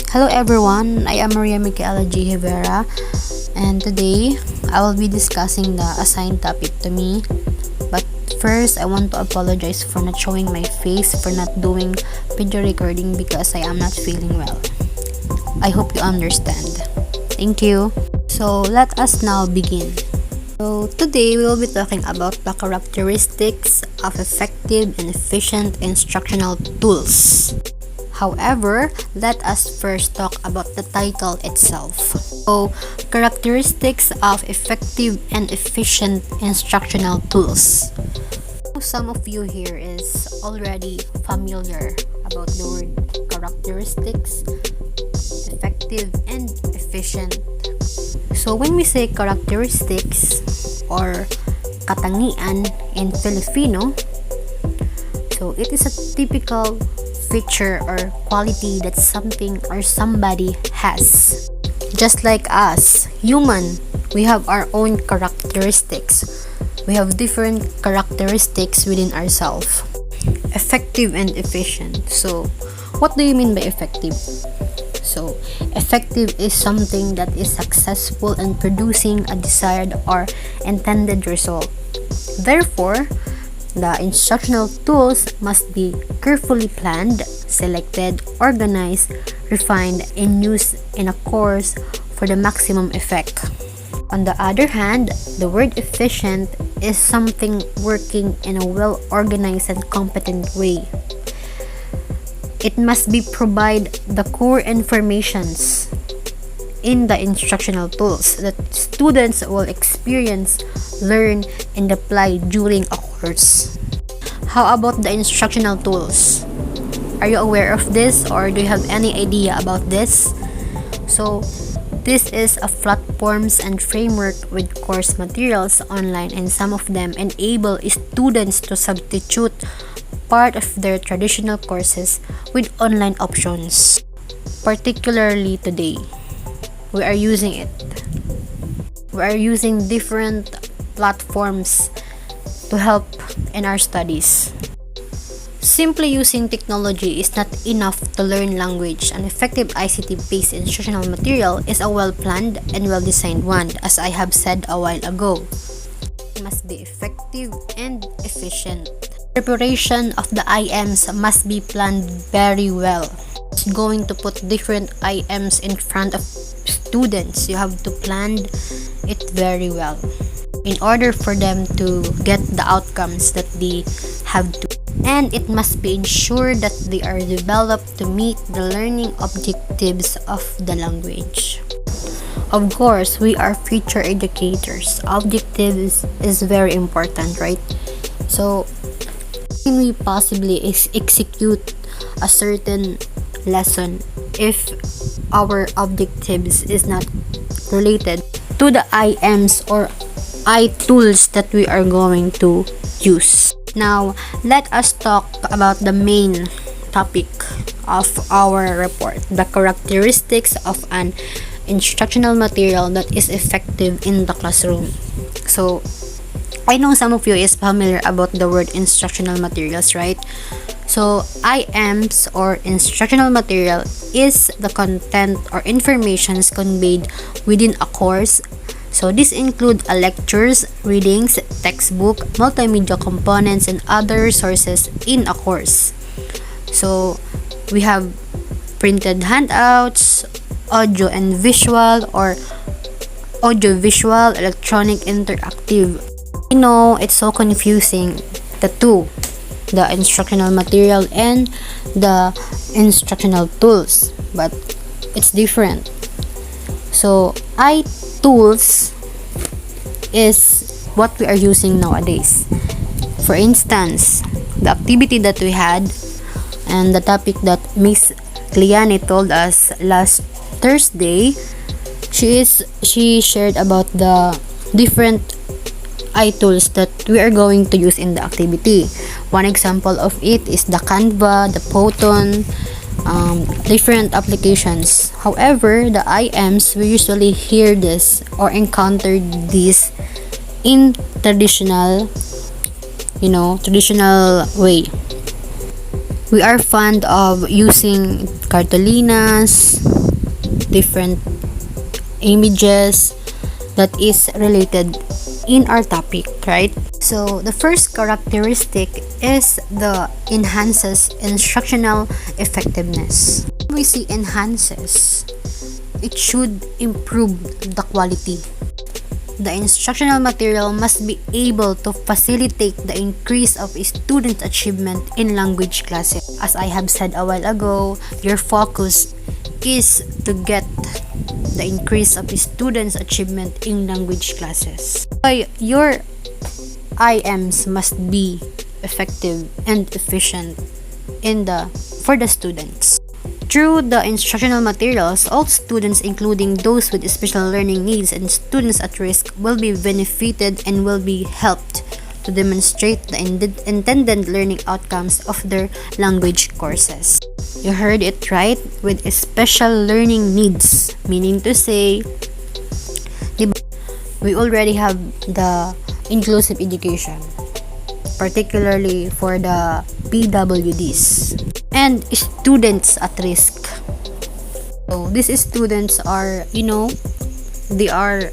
Hello everyone, I am Maria Micaela G. Rivera, and today I will be discussing the assigned topic to me. But first, I want to apologize for not showing my face, for not doing video recording because I am not feeling well. I hope you understand. Thank you. So let us now begin. So today we will be talking about the characteristics of effective and efficient instructional tools. However, let us first talk about the title itself. So, characteristics of effective and efficient instructional tools. Some of you here is already familiar about the word characteristics, effective and efficient. So, when we say characteristics or katangian in Filipino, so it is a typical feature or quality that something or somebody has. Just like us, human, we have our own characteristics. We have different characteristics within ourselves. Effective and efficient. So, what do you mean by effective? So, effective is something that is successful in producing a desired or intended result. Therefore, the instructional tools must be carefully planned, selected, organized, refined, and used in a course for the maximum effect. On the other hand, the word efficient is something working in a well-organized and competent way. It must be provide the core informations in the instructional tools that students will experience, learn, and apply during a course. How about the instructional tools? Are you aware of this or do you have any idea about this? So, this is a platforms and framework with course materials online, and some of them enable students to substitute part of their traditional courses with online options. Particularly today, we are using it. We are using different platforms to help in our studies. Simply using technology is not enough to learn language. An effective ICT-based instructional material is a well-planned and well-designed one, as I have said a while ago. It must be effective and efficient. Preparation of the IMs must be planned very well. It's going to put different IMs in front of students. You have to plan it very well in order for them to get the outcomes that they have to. And it must be ensured that they are developed to meet the learning objectives of the language. Of course, we are future educators. Objectives is very important, right? So, can we possibly execute a certain lesson if our objectives is not related to the IMs or I tools that we are going to use? Now, let us talk about the main topic of our report, the characteristics of an instructional material that is effective in the classroom. So, I know some of you is familiar about the word instructional materials, right? So, IMs or instructional material is the content or informations conveyed within a course. So, this include lectures, readings, textbook, multimedia components, and other resources in a course. So, we have printed handouts, audio and visual or audio-visual, electronic, interactive. I know it's so confusing, the two, the instructional material and the instructional tools, but it's different. So, tools is what we are using nowadays. For instance, the activity that we had and the topic that Miss Liane told us last Thursday, she shared about the different tools that we are going to use in the activity. One example of it is the Canva, the Photon, different applications. However, the IMs, we usually hear this or encounter this in traditional way. We are fond of using cartulinas, different images that is related in our topic, right? So the first characteristic is the enhances instructional effectiveness. When we see enhances, it should improve the quality. The instructional material must be able to facilitate the increase of a student's achievement in language classes. As I have said a while ago, your focus is to get the increase of the student's achievement in language classes. So your IMs must be effective and efficient for the students. Through the instructional materials, all students, including those with special learning needs and students at risk, will be benefited and will be helped to demonstrate the intended learning outcomes of their language courses. You heard it right, with special learning needs, meaning to say, we already have the inclusive education, particularly for the PWDs and students at risk. So these students are, they are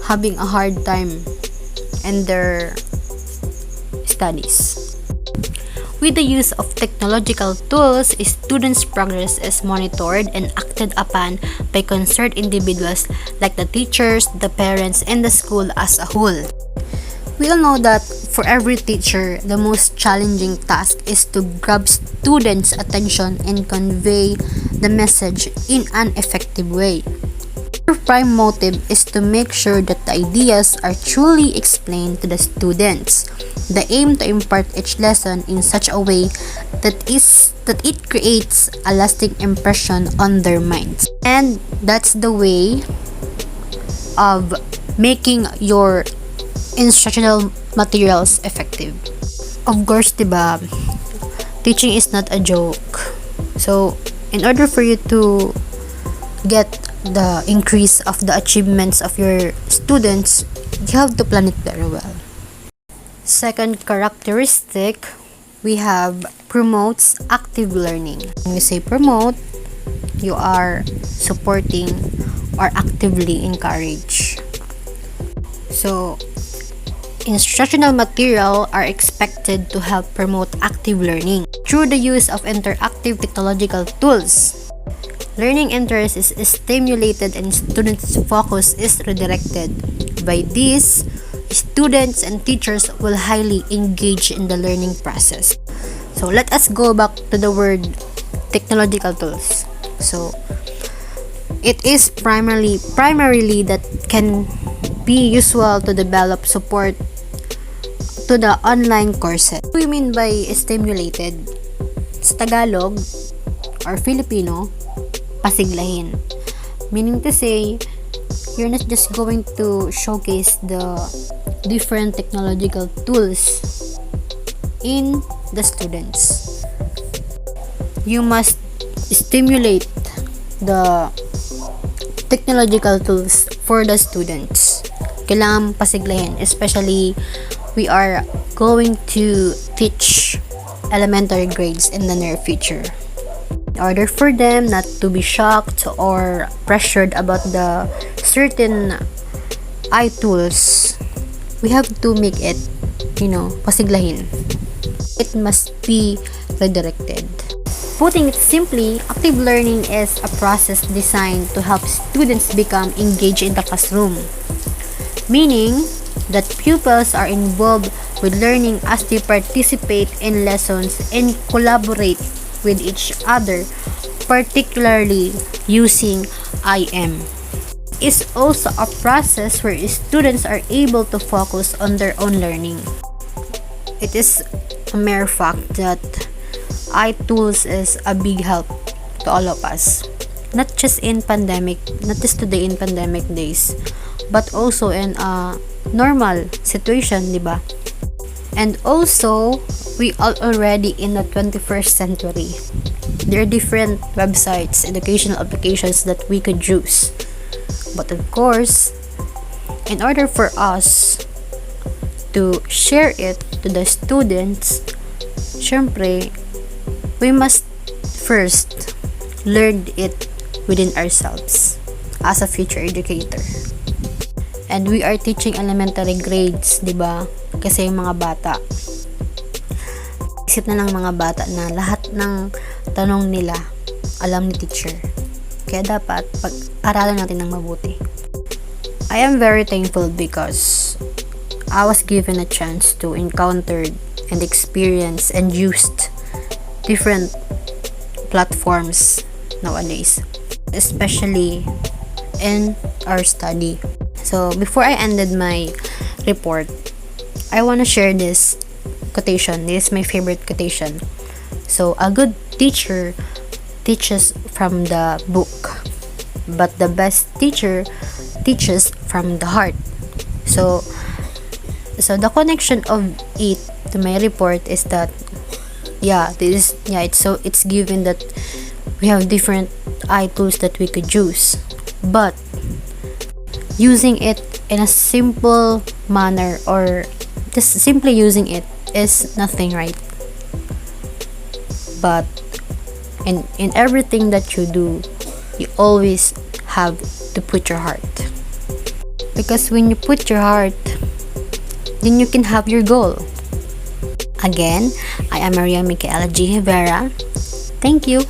having a hard time in their studies. With the use of technological tools, students' progress is monitored and acted upon by concerned individuals like the teachers, the parents, and the school as a whole. We all know that for every teacher, the most challenging task is to grab students' attention and convey the message in an effective way. Our prime motive is to make sure that the ideas are truly explained to the students. The aim to impart each lesson in such a way that it creates a lasting impression on their minds. And that's the way of making your instructional materials effective. Of course, diba, teaching is not a joke. So, in order for you to get the increase of the achievements of your students, you have to plan it very well. Second characteristic, we have promotes active learning. When we say promote, you are supporting or actively encourage. So, instructional material are expected to help promote active learning through the use of interactive technological tools. Learning interest is stimulated and students' focus is redirected. By this, students and teachers will highly engage in the learning process. So let us go back to the word technological tools. So it is primarily that can be useful to develop support to the online courses. What do we mean by stimulated? Sa Tagalog or Filipino, pasiglahin. Meaning to say, you're not just going to showcase the different technological tools in the students. You must stimulate the technological tools for the students. Kailangan pasiglahin, especially we are going to teach elementary grades in the near future. In order for them not to be shocked or pressured about the certain tools, we have to make it, pasiglahin. It must be redirected. Putting it simply, active learning is a process designed to help students become engaged in the classroom, meaning that pupils are involved with learning as they participate in lessons and collaborate with each other, particularly using IM. It's also a process where students are able to focus on their own learning. It is a mere fact that iTools is a big help to all of us, not just today in pandemic days, but also in a normal situation, diba? And also, we are already in the 21st century. There are different websites, educational applications that we could use. But of course, in order for us to share it to the students, syempre, we must first learn it within ourselves as a future educator. And we are teaching elementary grades, di ba? Kasi yung mga bata, isip na ng mga bata na lahat ng tanong nila alam ni teacher. Kaya dapat pag-aralan natin ng mabuti. I am very thankful because I was given a chance to encounter and experience and used different platforms nowadays, especially in our study. So before I ended my report, I want to share this quotation. This is my favorite quotation. So a good teacher teaches from the book, but the best teacher teaches from the heart. So the connection of it to my report is that it's given that we have different eye tools that we could use, but using it in a simple manner or just simply using it is nothing, right? But in everything that you do, you always have to put your heart, because when you put your heart, then you can have your goal. Again, I am Maria Micaela G. Rivera. Thank you.